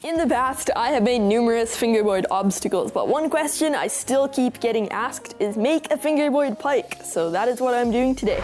In the past, I have made numerous fingerboard obstacles, but one question I still keep getting asked is make a fingerboard pike. So that is what I'm doing today.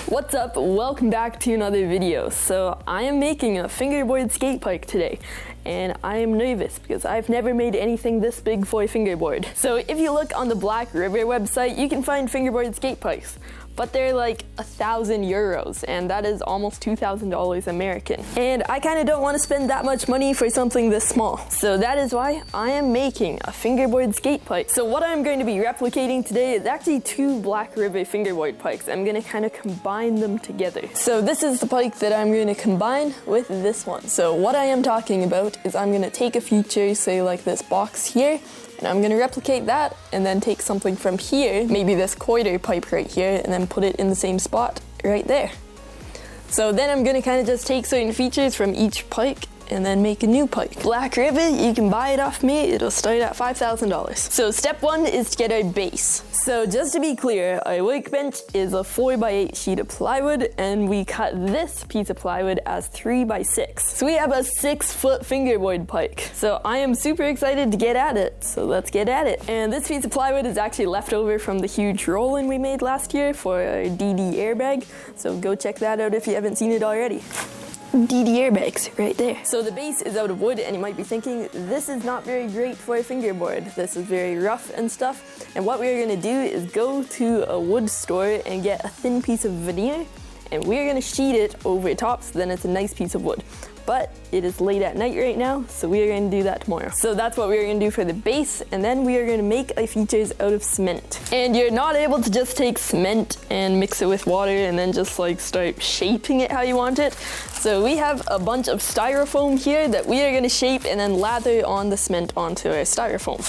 What's up? Welcome back to another video. So I am making a fingerboard skate pike today, and I am nervous because I've never made anything this big for a fingerboard. So if you look on the Black River website, you can find fingerboard skate pikes, but they're like €1,000, and that is almost $2,000 American. And I kind of don't want to spend that much money for something this small. So that is why I am making a fingerboard skate pike. So what I'm going to be replicating today is actually two Black River fingerboard pikes. I'm going to kind of combine them together. So this is the pike that I'm going to combine with this one. So what I am talking about is I'm going to take a feature, say like this box here, and I'm gonna replicate that and then take something from here, maybe this quarter pipe right here, and then put it in the same spot right there. So then I'm gonna kind of just take certain features from each pike and then make a new pike. Black River, you can buy it off me. It'll start at $5,000. So step one is to get our base. So just to be clear, our workbench is a 4x8 sheet of plywood, and we cut this piece of plywood as 3x6. So we have a 6-foot fingerboard pike. So I am super excited to get at it. So let's get at it. And this piece of plywood is actually left over from the huge roll-in we made last year for our DD airbag. So go check that out if you haven't seen it already. DD airbags right there. So the base is out of wood, and you might be thinking, this is not very great for a fingerboard. This is very rough and stuff. And what we're gonna do is go to a wood store and get a thin piece of veneer, and we're gonna sheet it over top so then it's a nice piece of wood. But it is late at night right now, so we are going to do that tomorrow. So that's what we're going to do for the base, and then we are going to make our features out of cement. And you're not able to just take cement and mix it with water and then just like start shaping it how you want it. So we have a bunch of styrofoam here that we are going to shape and then lather on the cement onto our styrofoam.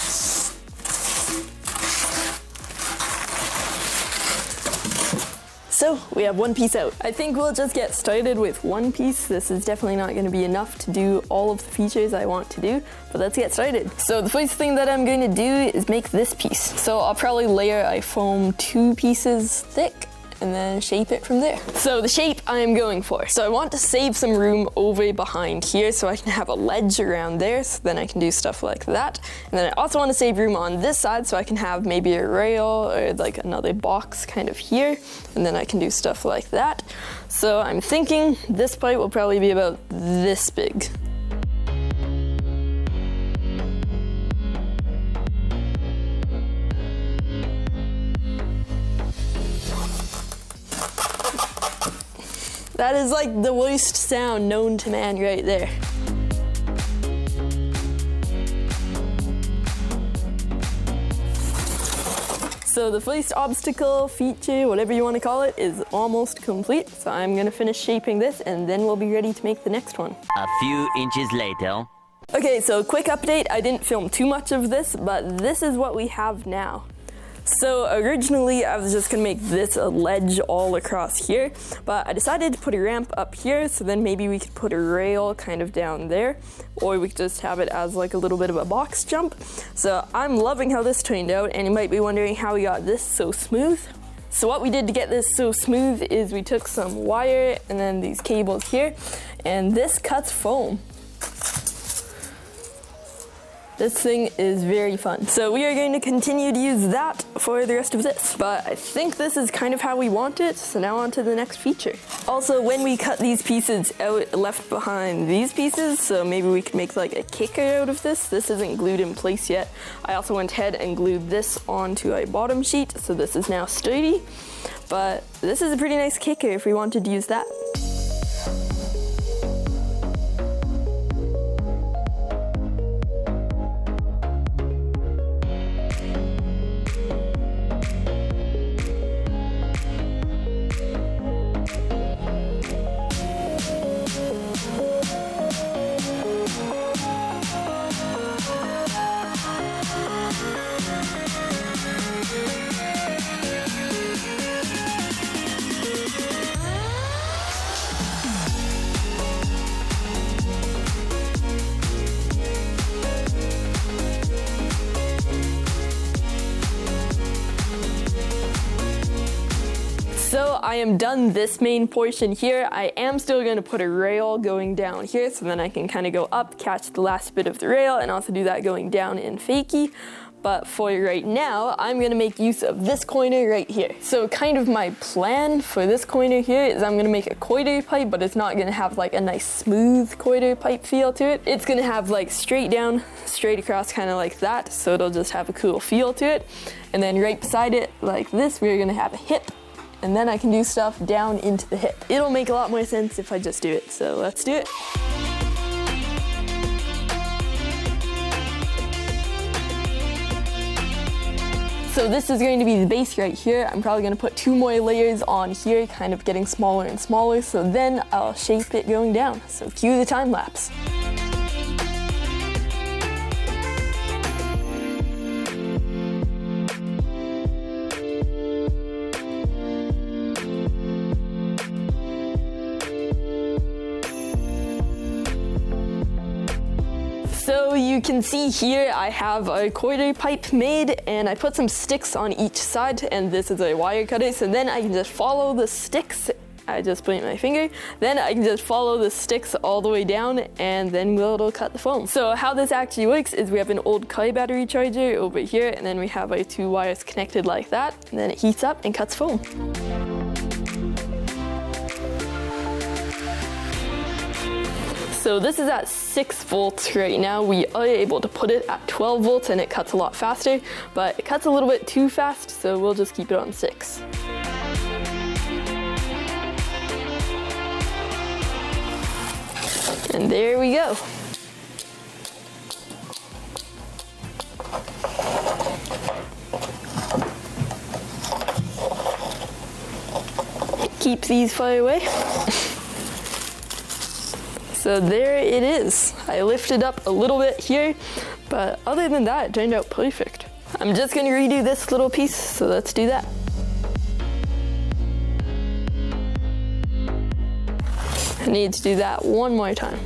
So we have one piece out. I think we'll just get started with one piece. This is definitely not gonna be enough to do all of the features I want to do, but let's get started. So the first thing that I'm going to do is make this piece. So I'll probably layer a foam 2 pieces thick and then shape it from there. So the shape I am going for. So I want to save some room over behind here so I can have a ledge around there, so then I can do stuff like that. And then I also want to save room on this side so I can have maybe a rail or like another box kind of here, and then I can do stuff like that. So I'm thinking this pipe will probably be about this big. That is like the worst sound known to man right there. So the first obstacle, feature, whatever you want to call it, is almost complete. So I'm gonna finish shaping this and then we'll be ready to make the next one. A few inches later. Okay, so quick update. I didn't film too much of this, but this is what we have now. So originally I was just gonna make this a ledge all across here, but I decided to put a ramp up here, so then maybe we could put a rail kind of down there, or we could just have it as like a little bit of a box jump. So I'm loving how this turned out, and you might be wondering how we got this so smooth. So what we did to get this so smooth is we took some wire and then these cables here, and this cuts foam. This thing is very fun. So we are going to continue to use that for the rest of this. But I think this is kind of how we want it, so now on to the next feature. Also, when we cut these pieces out, left behind these pieces, so maybe we could make like a kicker out of this. This isn't glued in place yet. I also went ahead and glued this onto a bottom sheet, so this is now sturdy. But this is a pretty nice kicker if we wanted to use that. So I am done this main portion here. I am still going to put a rail going down here, so then I can kind of go up, catch the last bit of the rail, and also do that going down in fakie. But for right now, I'm gonna make use of this coiner right here. So kind of my plan for this coiner here is I'm gonna make a quarter pipe, but it's not gonna have like a nice smooth quarter pipe feel to it. It's gonna have like straight down, straight across, kind of like that. So it'll just have a cool feel to it. And then right beside it, like this, we're gonna have a hip. And then I can do stuff down into the hip. It'll make a lot more sense if I just do it. So let's do it. So this is going to be the base right here. I'm probably gonna put 2 more layers on here, kind of getting smaller and smaller, so then I'll shape it going down. So cue the time lapse. So you can see here I have a quarter pipe made, and I put some sticks on each side, and this is a wire cutter, so then I can just follow the sticks. I just point my finger, then I can just follow the sticks all the way down, and then it'll cut the foam. So how this actually works is we have an old car battery charger over here, and then we have our 2 wires connected like that, and then it heats up and cuts foam. So this is at 6 volts right now. We are able to put it at 12 volts and it cuts a lot faster, but it cuts a little bit too fast, so we'll just keep it on 6. And there we go. Keep these far away. So there it is. I lifted up a little bit here, but other than that, it turned out perfect. I'm just gonna redo this little piece, so let's do that. I need to do that one more time.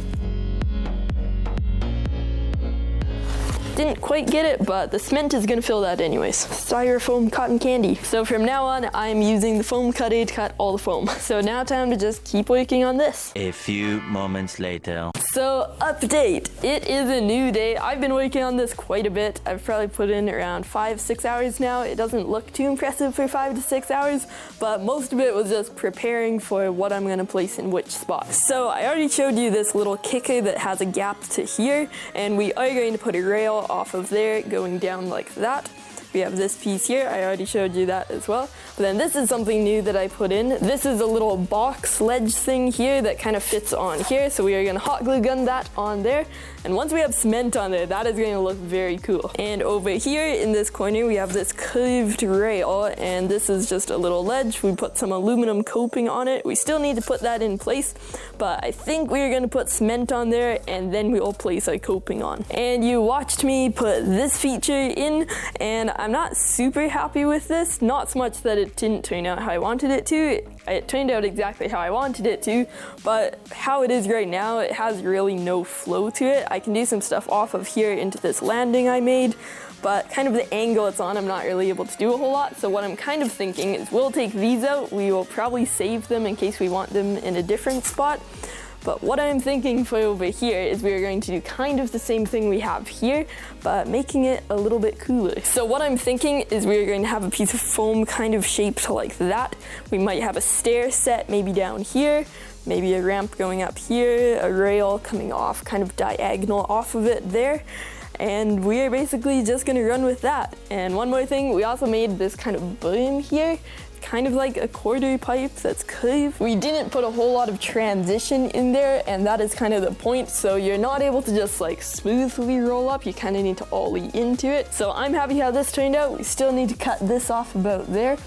Didn't quite get it, but the cement is gonna fill that anyways. Styrofoam cotton candy. So from now on, I'm using the foam cutter to cut all the foam. So now time to just keep working on this. A few moments later. So update, it is a new day. I've been working on this quite a bit. I've probably put in around 5-6 hours now. It doesn't look too impressive for 5 to 6 hours, but most of it was just preparing for what I'm gonna place in which spot. So I already showed you this little kicker that has a gap to here, and we are going to put a rail off of there going down like that. We have this piece here, I already showed you that as well. But then this is something new that I put in. This is a little box ledge thing here that kind of fits on here. So we are gonna hot glue gun that on there. And once we have cement on there, that is going to look very cool. And over here in this corner, we have this curved rail, and this is just a little ledge. We put some aluminum coping on it. We still need to put that in place, but I think we're gonna put cement on there and then we'll place our coping on. And you watched me put this feature in, and I'm not super happy with this. Not so much that it didn't turn out how I wanted it to. It turned out exactly how I wanted it to, but how it is right now, it has really no flow to it. I can do some stuff off of here into this landing I made, but kind of the angle it's on, I'm not really able to do a whole lot. So what I'm kind of thinking is we'll take these out. We will probably save them in case we want them in a different spot. But what I'm thinking for over here is we're going to do kind of the same thing we have here, but making it a little bit cooler. So what I'm thinking is we're going to have a piece of foam kind of shaped like that. We might have a stair set maybe down here, maybe a ramp going up here, a rail coming off kind of diagonal off of it there. And we are basically just gonna run with that. And one more thing, we also made this kind of berm here, kind of like a quarter pipe that's curved. We didn't put a whole lot of transition in there, and that is kind of the point. So you're not able to just like smoothly roll up, you kind of need to ollie into it. So I'm happy how this turned out. We still need to cut this off about there,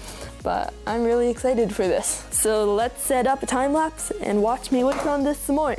but I'm really excited for this. So let's set up a time lapse and watch me work on this some more.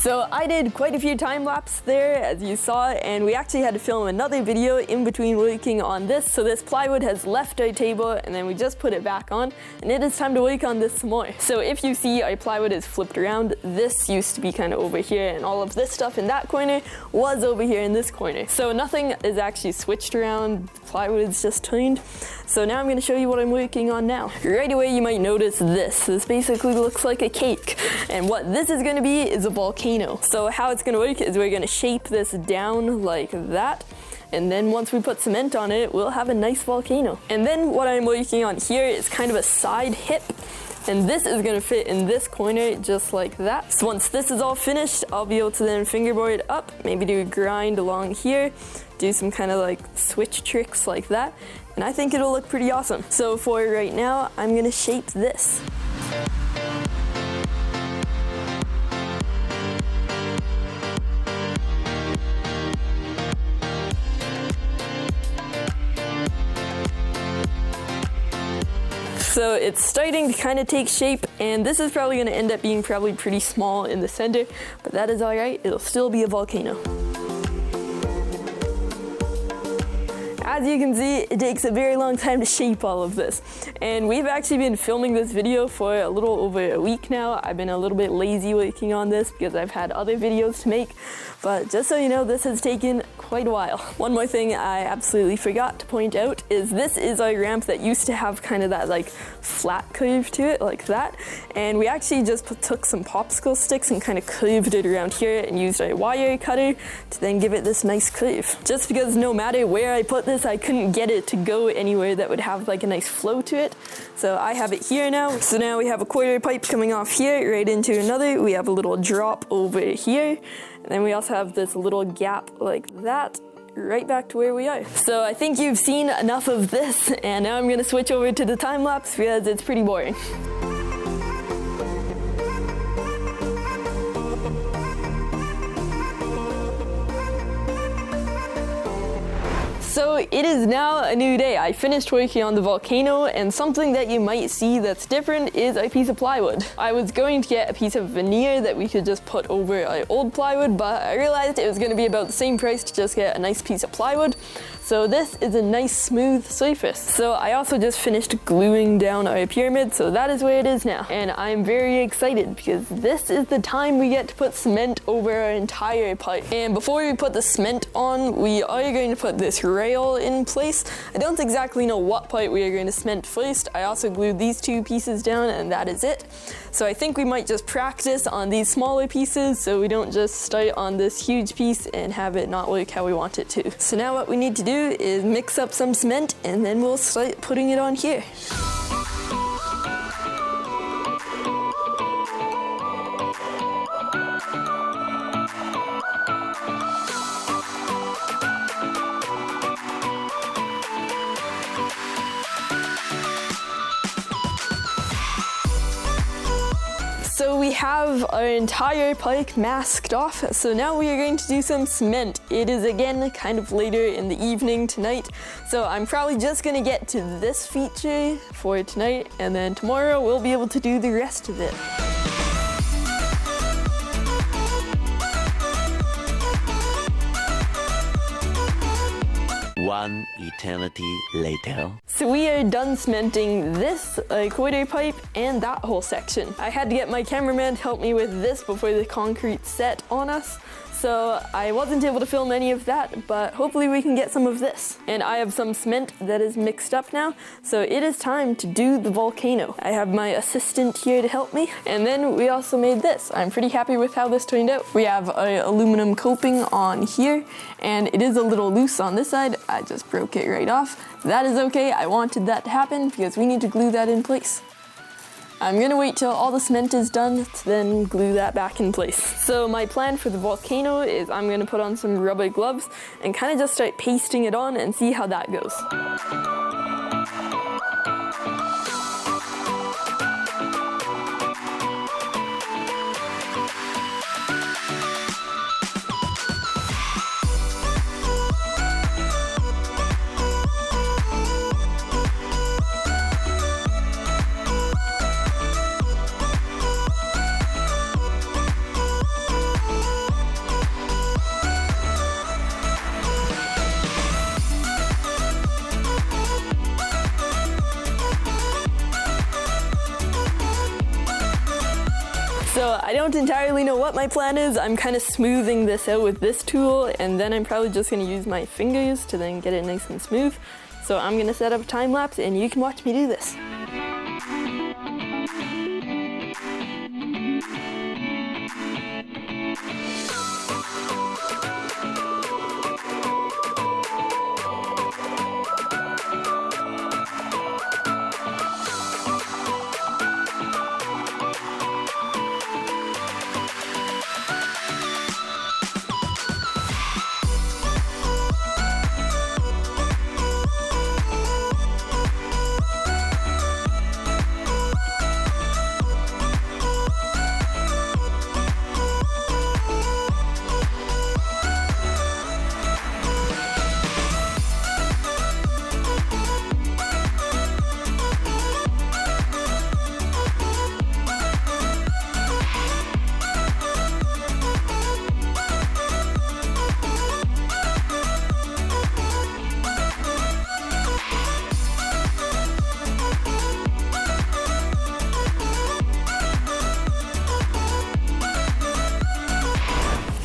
So I did quite a few time lapse there, as you saw, and we actually had to film another video in between working on this. So this plywood has left our table, and then we just put it back on, and it is time to work on this some more. So if you see, our plywood is flipped around. This used to be kind of over here, and all of this stuff in that corner was over here in this corner. So nothing is actually switched around. Plywood is just turned. So now I'm going to show you what I'm working on now. Right away you might notice this. This basically looks like a cake. And what this is going to be is a volcano. So how it's going to work is we're going to shape this down like that. And then once we put cement on it, we'll have a nice volcano. And then what I'm working on here is kind of a side hip. And this is going to fit in this corner just like that. So once this is all finished, I'll be able to then fingerboard up, maybe do a grind along here, do some kind of like switch tricks like that. And I think it'll look pretty awesome. So for right now, I'm going to shape this. So it's starting to kind of take shape, and this is probably going to end up being probably pretty small in the center, but that is all right. It'll still be a volcano. As you can see, it takes a very long time to shape all of this. And we've actually been filming this video for a little over a week now. I've been a little bit lazy working on this because I've had other videos to make. But just so you know, this has taken quite a while. One more thing I absolutely forgot to point out is this is our ramp that used to have kind of that like flat curve to it, like that. And we actually just took some popsicle sticks and kind of curved it around here and used a wire cutter to then give it this nice curve. Just because no matter where I put this, I couldn't get it to go anywhere that would have like a nice flow to it. So I have it here now. So now we have a quarter pipe coming off here right into another. We have a little drop over here. And then we also have this little gap like that, right back to where we are. So I think you've seen enough of this, and now I'm gonna switch over to the time lapse because it's pretty boring. So it is now a new day. I finished working on the volcano, and something that you might see that's different is a piece of plywood. I was going to get a piece of veneer that we could just put over our old plywood, but I realized it was going to be about the same price to just get a nice piece of plywood. So this is a nice smooth surface. So I also just finished gluing down our pyramid, so that is where it is now. And I'm very excited because this is the time we get to put cement over our entire pipe. And before we put the cement on, we are going to put this rail in place. I don't exactly know what part we are going to cement first. I also glued these two pieces down, and that is it. So I think we might just practice on these smaller pieces so we don't just start on this huge piece and have it not work how we want it to. So now what we need to do is mix up some cement, and then we'll start putting it on here. So we have our entire park masked off, so now we are going to do some cement. It is again kind of later in the evening tonight, so I'm probably just gonna get to this feature for tonight, and then tomorrow we'll be able to do the rest of it. One eternity later. So we are done cementing this quarter pipe and that whole section. I had to get my cameraman to help me with this before the concrete set on us. So I wasn't able to film any of that, but hopefully we can get some of this. And I have some cement that is mixed up now, so it is time to do the volcano. I have my assistant here to help me. And then we also made this. I'm pretty happy with how this turned out. We have an aluminum coping on here, and it is a little loose on this side. I just broke it right off. That is okay. I wanted that to happen because we need to glue that in place. I'm gonna wait till all the cement is done to then glue that back in place. So my plan for the volcano is I'm gonna put on some rubber gloves and kind of just start pasting it on and see how that goes. I don't entirely know what my plan is. I'm kind of smoothing this out with this tool, and then I'm probably just gonna use my fingers to then get it nice and smooth. So I'm gonna set up a time lapse and you can watch me do this.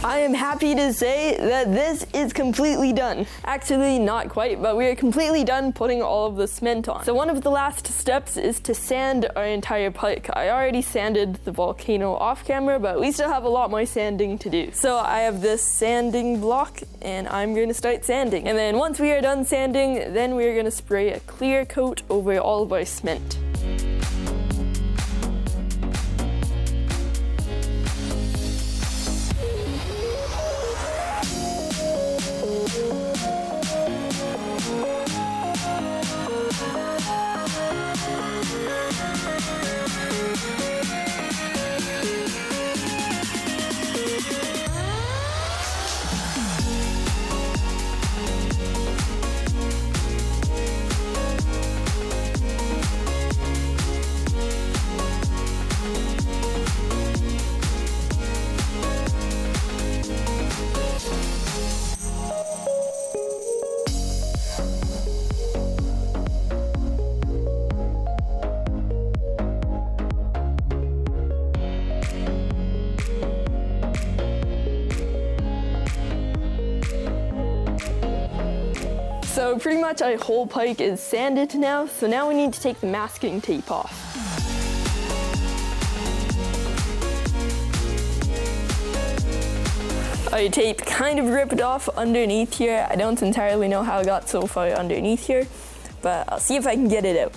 I am happy to say that this is completely done. Actually, not quite, but we are completely done putting all of the cement on. So one of the last steps is to sand our entire pike. I already sanded the volcano off camera, but we still have a lot more sanding to do. So I have this sanding block and I'm going to start sanding. And then once we are done sanding, then we are going to spray a clear coat over all of our cement. So pretty much our whole pike is sanded now, so now we need to take the masking tape off. Our tape kind of ripped off underneath here. I don't entirely know how it got so far underneath here, but I'll see if I can get it out.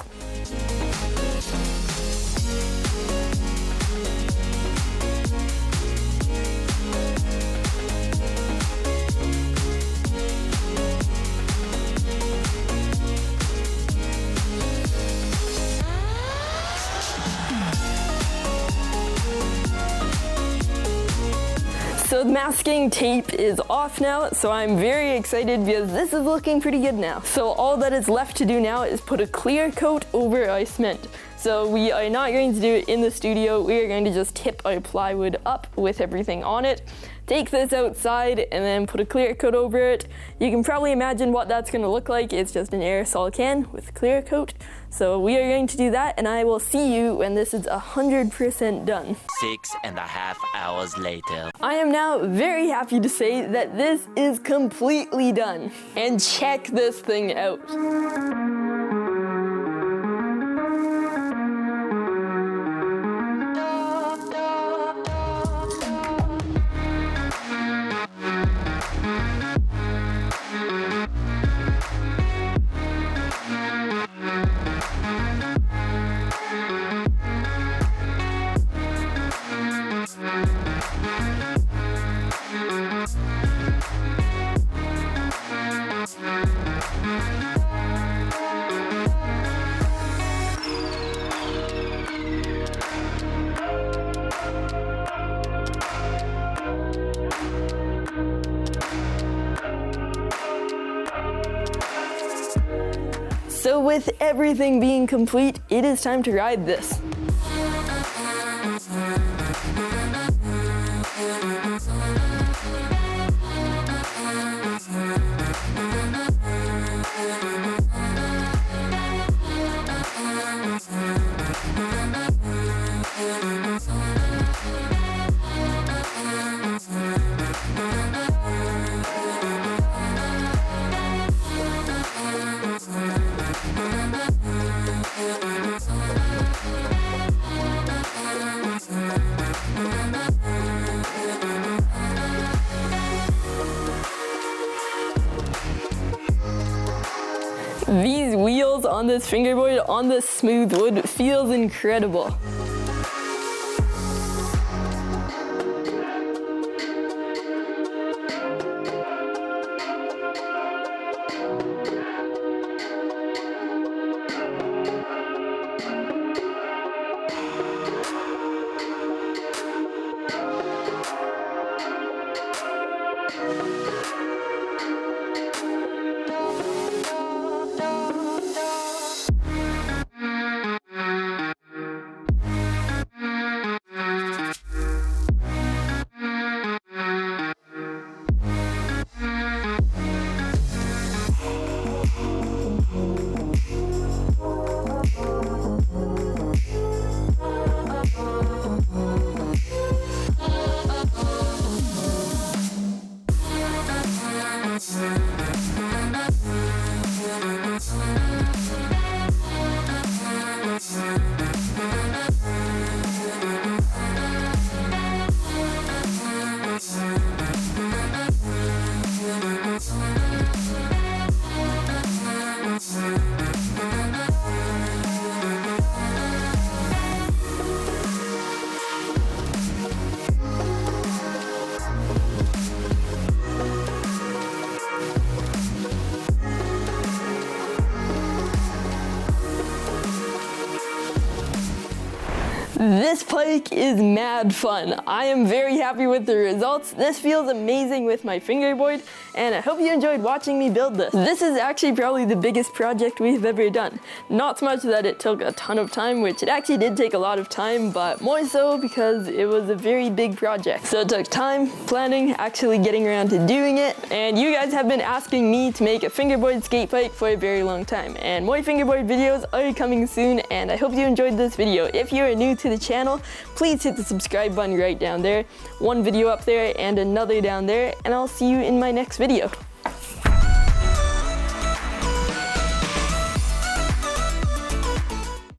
So the masking tape is off now, so I'm very excited because this is looking pretty good now. So all that is left to do now is put a clear coat over our cement. So we are not going to do it in the studio, we are going to just tip our plywood up with everything on it, take this outside and then put a clear coat over it. You can probably imagine what that's going to look like. It's just an aerosol can with a clear coat. So we are going to do that and I will see you when this is 100% done. 6.5 hours later. I am now very happy to say that this is completely done. And check this thing out. So with everything being complete, it is time to ride this. These wheels on this fingerboard on this smooth wood feels incredible. This pike is mad fun. I am very happy with the results. This feels amazing with my fingerboard, and I hope you enjoyed watching me build this. This is actually probably the biggest project we've ever done. Not so much that it took a ton of time, which it actually did take a lot of time, but more so because it was a very big project. So it took time, planning, actually getting around to doing it, and you guys have been asking me to make a fingerboard skate pike for a very long time, and more fingerboard videos are coming soon, and I hope you enjoyed this video. If you are new to the channel, please hit the subscribe button right down there. One video up there and another down there, and I'll see you in my next video.